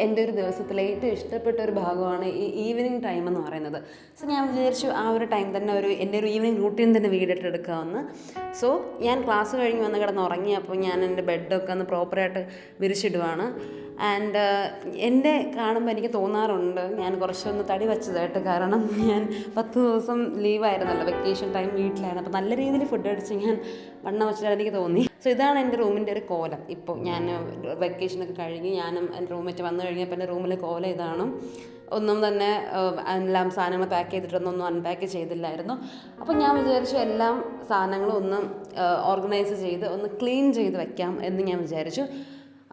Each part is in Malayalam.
എൻ്റെ ഒരു ദിവസത്തിലെ ഏറ്റവും ഇഷ്ടപ്പെട്ട ഒരു ഭാഗമാണ് ഈ ഈവനിങ് ടൈം എന്ന് പറയുന്നത്. സോ ഞാൻ വിചാരിച്ചു ആ ഒരു ടൈം തന്നെ എൻ്റെ ഒരു ഈവനിങ് റൂട്ടീൻ തന്നെ വീടിട്ടെടുക്കാമെന്ന്. സോ ഞാൻ ക്ലാസ് കഴിഞ്ഞ് വന്ന് കിടന്ന് ഉറങ്ങിയപ്പോൾ ഞാൻ എൻ്റെ ബെഡൊക്കെ ഒന്ന് പ്രോപ്പറായിട്ട് വിരിച്ചിടുവാണ്. ആൻഡ് എൻ്റെ കാണുമ്പോൾ എനിക്ക് തോന്നാറുണ്ട് ഞാൻ കുറച്ചൊന്ന് തടി വെച്ചതായിട്ട്. കാരണം ഞാൻ 10 ദിവസം ലീവായിരുന്നല്ലോ, വെക്കേഷൻ ടൈം വീട്ടിലായിരുന്നു. അപ്പോൾ നല്ല രീതിയിൽ ഫുഡ് അടിച്ച് ഞാൻ വണ്ണം വെച്ചിട്ട് എനിക്ക് തോന്നി. സോ ഇതാണ് എൻ്റെ റൂമിൻ്റെ ഒരു കോലം. ഇപ്പോൾ ഞാൻ വെക്കേഷനൊക്കെ കഴിഞ്ഞ് ഞാനും എൻ്റെ റൂമേറ്റ് വന്നു കഴിഞ്ഞപ്പോൾ എൻ്റെ റൂമിലെ കോലം ഇതാണ്. ഒന്നും തന്നെ എല്ലാം സാധനങ്ങൾ പാക്ക് ചെയ്തിട്ടൊന്നും അൺപാക്ക് ചെയ്തില്ലായിരുന്നു. അപ്പോൾ ഞാൻ വിചാരിച്ചു എല്ലാം സാധനങ്ങളും ഒന്ന് ഓർഗനൈസ് ചെയ്ത് ഒന്ന് ക്ലീൻ ചെയ്ത് വെക്കാം എന്ന് ഞാൻ വിചാരിച്ചു.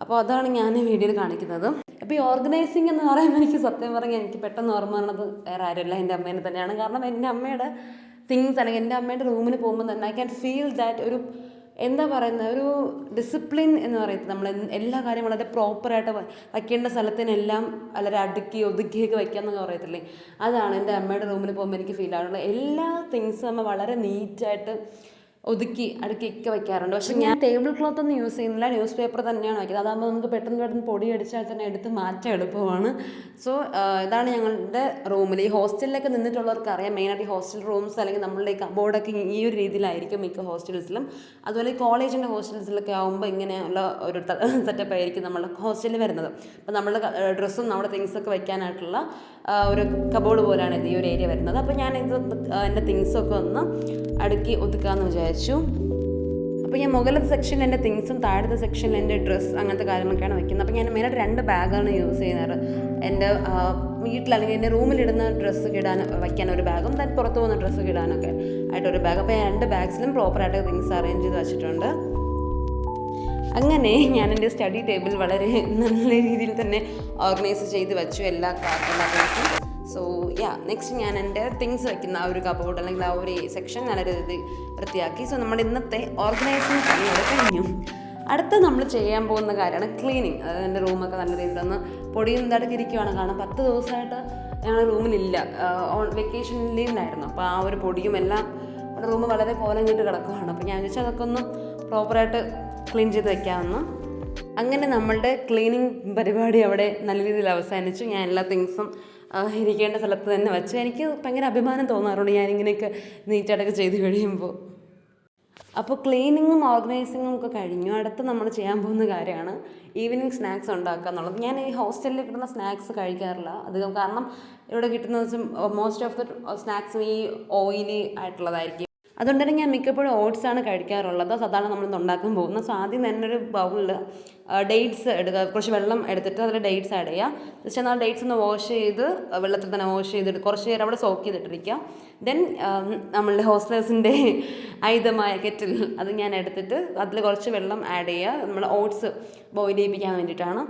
അപ്പോൾ അതാണ് ഞാൻ വീഡിയോയിൽ കാണിക്കുന്നത്. അപ്പോൾ ഈ ഓർഗനൈസിങ് എന്ന് പറയുമ്പോൾ എനിക്ക് സത്യം പറഞ്ഞാൽ എനിക്ക് പെട്ടെന്ന് ഓർമ്മ വന്നത് വേറെ ആരുമില്ല, എൻ്റെ അമ്മേനെ തന്നെയാണ്. കാരണം എൻ്റെ അമ്മയുടെ തിങ്സ് അല്ലെങ്കിൽ എൻ്റെ അമ്മയുടെ റൂമിൽ പോകുമ്പോൾ തന്നെ ഐ ക്യാൻ ഫീൽ ദാറ്റ് ഒരു എന്താ പറയുന്നത്, ഒരു ഡിസിപ്ലിൻ എന്ന് പറയുന്നത്. നമ്മൾ എല്ലാ കാര്യം വളരെ പ്രോപ്പറായിട്ട് വയ്ക്കേണ്ട സ്ഥലത്തിനെല്ലാം വളരെ അടുക്കി ഒതുക്കിയൊക്കെ വയ്ക്കാമെന്നൊക്കെ പറയത്തില്ലേ, അതാണ് എൻ്റെ അമ്മയുടെ റൂമിൽ പോകുമ്പോൾ എനിക്ക് ഫീൽ ആവുന്നത്. എല്ലാ തിങ്സും അമ്മ വളരെ നീറ്റായിട്ട് ഒതുക്കി അടുക്കിയൊക്കെ വയ്ക്കാറുണ്ട്. പക്ഷേ ഞാൻ ടേബിൾ ക്ലോത്ത് ഒന്നും യൂസ് ചെയ്യുന്നില്ല, ന്യൂസ് പേപ്പർ തന്നെയാണ് വയ്ക്കുന്നത്. അതാകുമ്പോൾ നമുക്ക് പെട്ടെന്ന് പൊടി അടിച്ചാൽ തന്നെ എടുത്ത് മാറ്റാൻ എളുപ്പമാണ്. സോ ഇതാണ് ഞങ്ങളുടെ റൂമിൽ. ഈ ഹോസ്റ്റലിലൊക്കെ നിന്നിട്ടുള്ളവർക്ക് അറിയാം, മെയിനായിട്ട് ഈ ഹോസ്റ്റൽ റൂംസ് അല്ലെങ്കിൽ നമ്മളുടെ ഈ കബോർഡൊക്കെ ഈ ഒരു രീതിയിലായിരിക്കും മിക്ക ഹോസ്റ്റൽസിലും. അതുപോലെ കോളേജിൻ്റെ ഹോസ്റ്റൽസിലൊക്കെ ആകുമ്പോൾ ഇങ്ങനെയുള്ള ഒരു സെറ്റപ്പ് ആയിരിക്കും നമ്മളുടെ ഹോസ്റ്റലിൽ വരുന്നത്. അപ്പോൾ നമ്മളുടെ ഡ്രസ്സും നമ്മുടെ തിങ്സൊക്കെ വയ്ക്കാനായിട്ടുള്ള ഒരു കബോർഡ് പോലെയാണ് ഇത് ഈ ഒരു ഏരിയ വരുന്നത്. അപ്പോൾ ഞാനിത് എൻ്റെ തിങ്സൊക്കെ ഒന്ന് അടുക്കി ഒതുക്കാമെന്ന് വിചാരിച്ചു. അപ്പോൾ ഞാൻ മുകളിലത്തെ സെക്ഷനിൽ എൻ്റെ തിങ്സും താഴത്തെ സെക്ഷനിൽ എൻ്റെ ഡ്രസ്സ് അങ്ങനത്തെ കാര്യങ്ങളൊക്കെയാണ് വയ്ക്കുന്നത്. അപ്പോൾ ഞാൻ മെയിനായിട്ട് 2 ബാഗാണ് യൂസ് ചെയ്യുന്നത്. എൻ്റെ വീട്ടിൽ അല്ലെങ്കിൽ എൻ്റെ റൂമിലിടുന്ന ഡ്രസ്സ് ഇടാൻ വയ്ക്കാൻ ഒരു ബാഗും then പുറത്ത് പോകുന്ന ഡ്രസ്സ് ഇടാനൊക്കെ ആയിട്ടൊരു ബാഗ്. അപ്പോൾ ഞാൻ 2 ബാഗ്സിലും പ്രോപ്പറായിട്ട് തിങ്സ് അറേഞ്ച് ചെയ്ത് വെച്ചിട്ടുണ്ട്. അങ്ങനെ ഞാൻ എൻ്റെ സ്റ്റഡി ടേബിൾ വളരെ നല്ല രീതിയിൽ തന്നെ ഓർഗനൈസ് ചെയ്ത് വെച്ചു എല്ലാ തിങ്സും. സോ നെക്സ്റ്റ് ഞാൻ എൻ്റെ തിങ്സ് വയ്ക്കുന്ന ആ ഒരു കബോർഡ് അല്ലെങ്കിൽ ആ ഒരു സെക്ഷൻ നല്ല രീതിയിൽ വൃത്തിയാക്കി. സോ നമ്മുടെ ഇന്നത്തെ ഓർഗനൈസിങ് പണി അവിടെ കഴിഞ്ഞു. അടുത്ത നമ്മൾ ചെയ്യാൻ പോകുന്ന കാര്യമാണ് ക്ലീനിങ്. അതായത് എൻ്റെ റൂമൊക്കെ നല്ല രീതിയിലൊന്ന് പൊടിയും ഇതായിട്ട് ഇരിക്കുകയാണ്. കാരണം 10 ദിവസമായിട്ട് ഞങ്ങൾ റൂമിലില്ല, വെക്കേഷൻ ലീവിലായിരുന്നു. അപ്പോൾ ആ ഒരു പൊടിയും എല്ലാം നമ്മുടെ റൂം വളരെ കോലം കിട്ട് കിടക്കുകയാണ്. അപ്പോൾ ഞാൻ വിചാരിച്ചാൽ അതൊക്കെ ഒന്ന് പ്രോപ്പറായിട്ട് ക്ലീൻ ചെയ്ത് വെക്കാമെന്ന്. അങ്ങനെ നമ്മളുടെ ക്ലീനിങ് പരിപാടി അവിടെ നല്ല രീതിയിൽ അവസാനിച്ചു. ഞാൻ എല്ലാ തിങ്സും ഇരിക്കേണ്ട സ്ഥലത്ത് തന്നെ വെച്ച് എനിക്ക് ഭയങ്കര അഭിമാനം തോന്നാറുണ്ട് ഞാനിങ്ങനെയൊക്കെ നീറ്റായിട്ടൊക്കെ ചെയ്ത് കഴിയുമ്പോൾ. അപ്പോൾ ക്ലീനിങ്ങും ഓർഗനൈസിങ്ങും ഒക്കെ കഴിഞ്ഞു. അടുത്ത് നമ്മൾ ചെയ്യാൻ പോകുന്ന കാര്യമാണ് ഈവനിങ് സ്നാക്സ് ഉണ്ടാക്കുക എന്നുള്ളത്. ഞാൻ ഈ ഹോസ്റ്റലിൽ കിട്ടുന്ന സ്നാക്സ് കഴിക്കാറില്ല അധികം. കാരണം ഇവിടെ കിട്ടുന്ന മോസ്റ്റ് ഓഫ് ദ സ്നാക്സും ഈ ഓയിലി ആയിട്ടുള്ളതായിരിക്കും. അതുകൊണ്ട് തന്നെ ഞാൻ മിക്കപ്പോഴും ഓട്സാണ് കഴിക്കാറുള്ളത്. സാധാരണ നമ്മളിന്ന് ഉണ്ടാക്കാൻ പോകുന്നത്. സോ ആദ്യം തന്നെ ഒരു ബൗളിൽ ഡേറ്റ്സ് എടുക്കുക, കുറച്ച് വെള്ളം എടുത്തിട്ട് അതിൽ ഡേറ്റ്സ് ആഡ് ചെയ്യുക. ജസ്റ്റ് എന്നാൽ ഡേറ്റ്സ് ഒന്ന് വാഷ് ചെയ്ത് വെള്ളത്തിൽ തന്നെ വാഷ് ചെയ്തിട്ട് കുറച്ച് നേരം അവിടെ സോക്ക് ചെയ്തിട്ടിരിക്കുക. ദെൻ നമ്മളുടെ ഹോസ്റ്റലേഴ്സിൻ്റെ ആയുധമായ കെറ്റിൽ അത് ഞാൻ എടുത്തിട്ട് അതിൽ കുറച്ച് വെള്ളം ആഡ് ചെയ്യുക. നമ്മൾ ഓട്സ് ബോയിൽ ചെയ്യിപ്പിക്കാൻ വേണ്ടിയിട്ടാണ്.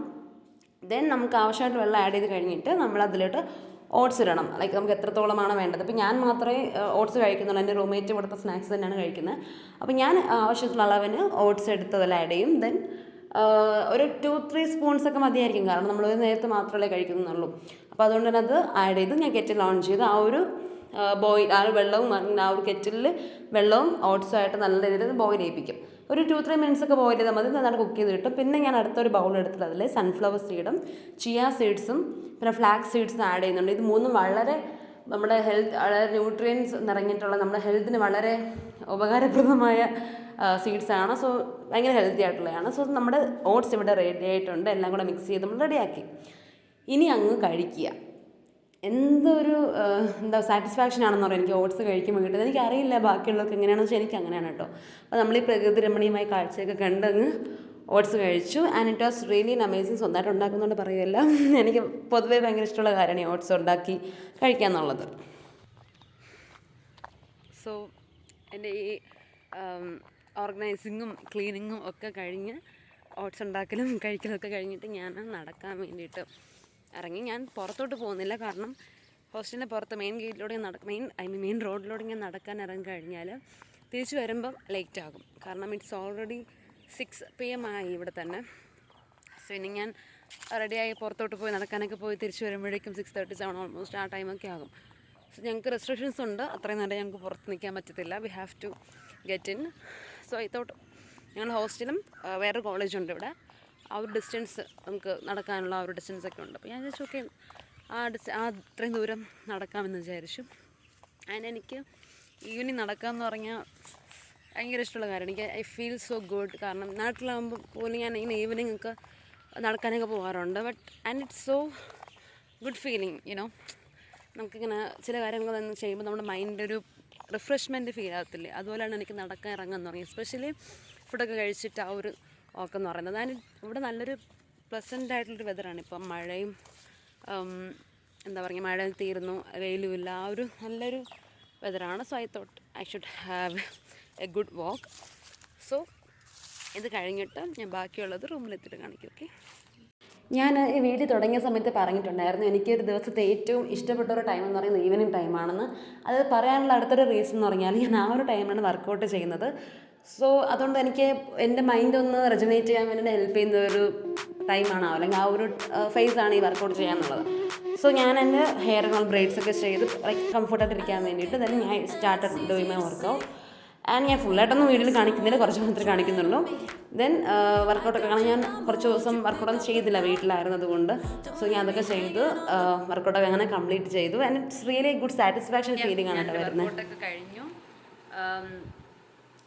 ദെൻ നമുക്ക് ആവശ്യമായിട്ട് വെള്ളം ആഡ് ചെയ്ത് കഴിഞ്ഞിട്ട് നമ്മൾ അതിലോട്ട് ഓട്സ് ഇടണം. ലൈക്ക് നമുക്ക് എത്രത്തോളമാണ് വേണ്ടത്. അപ്പോൾ ഞാൻ മാത്രമേ ഓട്സ് കഴിക്കുന്നുള്ളൂ, എൻ്റെ റൂംമേറ്റ് ഇവിടുത്തെ സ്നാക്സ് തന്നെയാണ് കഴിക്കുന്നത്. അപ്പോൾ ഞാൻ ആവശ്യത്തിനുള്ള അളവിന് ഓട്സ് എടുത്ത് അതിൽ ആഡ് ചെയ്യും. ദെൻ ഒരു 2-3 സ്പൂൺസൊക്കെ മതിയായിരിക്കും, കാരണം നമ്മൾ ഒരു നേരത്തെ മാത്രമല്ലേ കഴിക്കുന്നുള്ളൂ. അപ്പോൾ അതുകൊണ്ട് തന്നെ അത് ആഡ് ചെയ്ത് ഞാൻ കെറ്റിൽ ഓൺ ചെയ്ത് ആ ഒരു ആ ഒരു വെള്ളവും ആ ഒരു കെറ്റിലിൽ വെള്ളവും ഓട്സുമായിട്ട് നല്ല രീതിയിൽ ബോയിൽ ചെയ്യിപ്പിക്കും. ഒരു 2-3 മിനിറ്റ്സൊക്കെ ബോയിൽ ചെയ്താൽ മതി. നന്നായിട്ട് കുക്ക് ചെയ്ത് കിട്ടും. പിന്നെ ഞാൻ അടുത്തൊരു ബൗൾ എടുത്തിട്ട് അതിൽ സൺഫ്ലവർ സീഡും ചിയ സീഡ്സും പിന്നെ ഫ്ലാക്സ് സീഡ്സും ആഡ് ചെയ്യുന്നുണ്ട്. ഇത് മൂന്നും വളരെ നമ്മുടെ വളരെ ന്യൂട്രിയൻസ് നിറഞ്ഞിട്ടുള്ള നമ്മുടെ ഹെൽത്തിന് വളരെ ഉപകാരപ്രദമായ സീഡ്സാണ്. സോ ഭയങ്കര ഹെൽത്തി ആയിട്ടുള്ളതാണ്. സോ നമ്മുടെ ഓട്സ് ഇവിടെ റെഡി ആയിട്ടുണ്ട്. എല്ലാം കൂടെ മിക്സ് ചെയ്ത് നമ്മൾ റെഡിയാക്കി. ഇനി അങ്ങ് കഴിക്കുക. എന്തൊരു സാറ്റിസ്ഫാക്ഷൻ ആണെന്ന് പറയാം എനിക്ക് ഓട്സ് കഴിക്കുമ്പോൾ കിട്ടുന്നത്. എനിക്കറിയില്ല ബാക്കിയുള്ളവർക്ക് എങ്ങനെയാണെന്ന് വെച്ചാൽ എനിക്ക് അങ്ങനെയാണ് കേട്ടോ. അപ്പോൾ നമ്മൾ ഈ പ്രകൃതി രമണീയമായ കാഴ്ചയൊക്കെ കണ്ടങ്ങ് ഓട്സ് കഴിച്ചു. And it was really amazing. സ്വന്തമായിട്ട് ഉണ്ടാക്കുന്നതുകൊണ്ട് പറയുമല്ല, എനിക്ക് പൊതുവേ ഭയങ്കര ഇഷ്ടമുള്ള കാര്യമാണ് ഈ ഓട്സ് ഉണ്ടാക്കി കഴിക്കുക എന്നുള്ളത്. സോ എൻ്റെ ഈ ഓർഗനൈസിങ്ങും ക്ലീനിങ്ങും ഒക്കെ കഴിഞ്ഞ് ഓട്സ് ഉണ്ടാക്കലും കഴിക്കലൊക്കെ കഴിഞ്ഞിട്ട് ഞാൻ നടക്കാൻ വേണ്ടിയിട്ട് ഇറങ്ങി. ഞാൻ പുറത്തോട്ട് പോകുന്നില്ല, കാരണം ഹോസ്റ്റലിൻ്റെ പുറത്ത് മെയിൻ ഗേറ്റിലൂടെ മെയിൻ റോഡിലൂടെ ഞാൻ നടക്കാൻ ഇറങ്ങി കഴിഞ്ഞാൽ തിരിച്ച് വരുമ്പം ലേറ്റ് ആകും. കാരണം ഇറ്റ്സ് ഓൾറെഡി 6 PM ആയി ഇവിടെ തന്നെ. സോ ഇനി ഞാൻ റെഡിയായി പുറത്തോട്ട് പോയി നടക്കാനൊക്കെ പോയി തിരിച്ച് വരുമ്പോഴേക്കും 6:37 ഓൾമോസ്റ്റ് ആ ടൈമൊക്കെ ആകും. സോ ഞങ്ങൾക്ക് റെസ്ട്രിക്ഷൻസ് ഉണ്ട്, അത്രയും നേരം ഞങ്ങൾക്ക് പുറത്ത് നിൽക്കാൻ പറ്റത്തില്ല. We have to get in. So I thought ഞങ്ങൾ ഹോസ്റ്റലും വേറൊരു കോളേജുണ്ട് ഇവിടെ, ആ ഒരു ഡിസ്റ്റൻസ് നമുക്ക് നടക്കാനുള്ള ആ ഒരു ഡിസ്റ്റൻസൊക്കെ ഉണ്ട്. അപ്പോൾ ഞാൻ വിചാരിച്ചു ഓക്കെ ആ ഇത്രയും ദൂരം നടക്കാമെന്ന് വിചാരിച്ചു. ആൻഡ് എനിക്ക് ഈവനിങ് നടക്കാമെന്ന് പറഞ്ഞാൽ ഭയങ്കര ഇഷ്ടമുള്ള കാര്യം. എനിക്ക് ഐ ഫീൽ സോ ഗുഡ്. കാരണം നാട്ടിലാകുമ്പോൾ പോലും ഞാൻ ഇങ്ങനെ ഈവനിങ് ഒക്കെ നടക്കാനൊക്കെ പോകാറുണ്ട്. And it's so good feeling you know. നമുക്കിങ്ങനെ ചില കാര്യങ്ങളൊന്നും ചെയ്യുമ്പോൾ നമ്മുടെ മൈൻഡ് ഒരു റിഫ്രഷ്മെൻറ്റ് ഫീൽ ആകത്തില്ലേ, അതുപോലെയാണ് എനിക്ക് നടക്കാൻ ഇറങ്ങാമെന്ന് പറഞ്ഞത്. എസ്പെഷ്യലി ഫുഡൊക്കെ കഴിച്ചിട്ട് ആ ഒരു വാക്കെന്ന് പറയുന്നത്. ആൻഡ് ഇവിടെ നല്ലൊരു പ്ലസൻ്റ് ആയിട്ടുള്ളൊരു വെതറാണ്. ഇപ്പം മഴയും എന്താ പറയുക, മഴ തീർന്നു, വെയിലുമില്ല, ആ ഒരു നല്ലൊരു വെതറാണ്. So I thought I should have a good walk. So ഇത് കഴിഞ്ഞിട്ട് ഞാൻ ബാക്കിയുള്ളത് റൂമിലെത്തിയിട്ട് കാണിക്കും. ഓക്കെ. ഞാൻ ഈ വീഡിയോ തുടങ്ങിയ സമയത്ത് പറഞ്ഞിട്ടുണ്ടായിരുന്നു എനിക്കൊരു ദിവസത്തെ ഏറ്റവും ഇഷ്ടപ്പെട്ട ഒരു ടൈം എന്ന് പറയുന്നത് ഈവനിങ് ടൈമാണെന്ന്. അത് പറയാനുള്ള അടുത്തൊരു റീസൺ എന്ന് പറഞ്ഞാൽ ഞാൻ ആ ഒരു ടൈമാണ് വർക്കൗട്ട് ചെയ്യുന്നത്. സോ അതുകൊണ്ട് എനിക്ക് എൻ്റെ മൈൻഡ് ഒന്ന് റെജനേറ്റ് ചെയ്യാൻ വേണ്ടി ഹെൽപ്പ് ചെയ്യുന്ന ഒരു ടൈമാണ്, അല്ലെങ്കിൽ ആ ഒരു ഫേസാണ് ഈ വർക്കൗട്ട് ചെയ്യാന്നുള്ളത്. സോ ഞാൻ എൻ്റെ ഹെയർ ബ്രൈഡ്സ് ഒക്കെ ചെയ്ത് ലൈക്ക് കംഫർട്ടായിട്ടിരിക്കാൻ വേണ്ടിയിട്ട് തന്നെ ഞാൻ started doing my workout. And ഞാൻ ഫുള്ളായിട്ടൊന്നും വീഡിയോയിൽ കാണിക്കുന്നില്ല, കുറച്ച് മാത്രമേ കാണിക്കുന്നുള്ളൂ. ദെൻ വർക്കൗട്ടൊക്കെ കാണാൻ ഞാൻ കുറച്ച് ദിവസം വർക്കൗട്ടൊന്നും ചെയ്തില്ല, വീട്ടിലായിരുന്നത് കൊണ്ട്. സോ ഞാൻ അതൊക്കെ ചെയ്ത് വർക്കൗട്ടൊക്കെ അങ്ങനെ കംപ്ലീറ്റ് ചെയ്തു. And it's really good satisfaction feeling ആണ് വരുന്നത്. വർക്കൗട്ടൊക്കെ കഴിഞ്ഞു.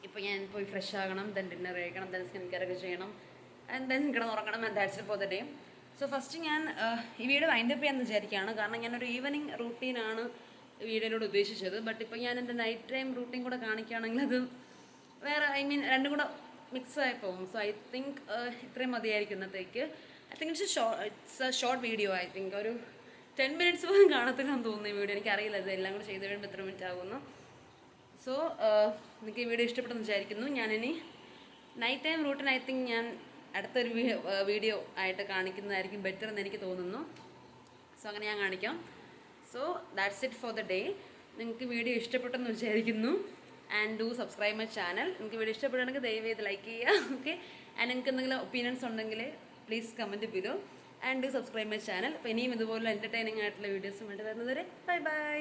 ഇപ്പോൾ ഞാൻ പോയി ഫ്രഷ് ആകണം, ദെൻ ഡിന്നർ കഴിക്കണം, ദെൻ സ്കിൻ കെയർ ഒക്കെ ചെയ്യണം, ആൻഡ് ദെൻ കിടന്നുറങ്ങണം. And that's it for the day. So first ഞാൻ ഈ വീഡിയോ വൈൻഡപ്പ് ചെയ്യാമെന്ന് വിചാരിക്കുകയാണ്. കാരണം ഞാനൊരു ഈവനിങ് റൂട്ടീനാണ് വീഡിയോയിലൂടെ ഉദ്ദേശിച്ചത്. ബട്ട് ഇപ്പോൾ ഞാൻ എൻ്റെ നൈറ്റ് ടൈം റൂട്ടീൻ കൂടെ കാണിക്കുകയാണെങ്കിൽ അത് വേറെ രണ്ടും കൂടെ മിക്സ് ആയി പോകും. സോ ഐ തിങ്ക് ഇത്രയും മതിയായിരിക്കും ഇന്നത്തേക്ക്. I think it's A short video. I think ഒരു 10 minutes പോലും കാണത്തില്ലെന്ന് തോന്നുന്നു ഈ വീഡിയോ. എനിക്കറിയില്ല ഇത് എല്ലാം കൂടെ ചെയ്ത് കഴിയുമ്പോൾ എത്ര മിനിറ്റ് ആകുന്നു. സോ എനിക്ക് ഈ വീഡിയോ ഇഷ്ടപ്പെട്ടെന്ന് വിചാരിക്കുന്നു. ഞാനിനി night time routine I think ഞാൻ അടുത്തൊരു വീഡിയോ ആയിട്ട് കാണിക്കുന്നതായിരിക്കും ബെറ്റർ എന്ന് എനിക്ക് തോന്നുന്നു. സോ അങ്ങനെ ഞാൻ കാണിക്കാം. So that's it for the day. നിങ്ങൾക്ക് വീഡിയോ ഇഷ്ടപ്പെട്ടെന്ന് വിചാരിക്കുന്നു. And do subscribe my channel. നിങ്ങൾക്ക് വീഡിയോ ഇഷ്ടപ്പെടുകയാണെങ്കിൽ ദയവ് ചെയ്ത് ലൈക്ക് ചെയ്യുക. ഓക്കെ. ആൻഡ് നിങ്ങൾക്ക് എന്തെങ്കിലും ഒപ്പീനിയൻസ് ഉണ്ടെങ്കിൽ please comment below. And do subscribe my channel. അപ്പോൾ ഇനിയും ഇതുപോലെ എൻ്റർടൈനിങ് ആയിട്ടുള്ള വീഡിയോസും വേണ്ടി വരുന്നതുവരെ ബൈ ബൈ.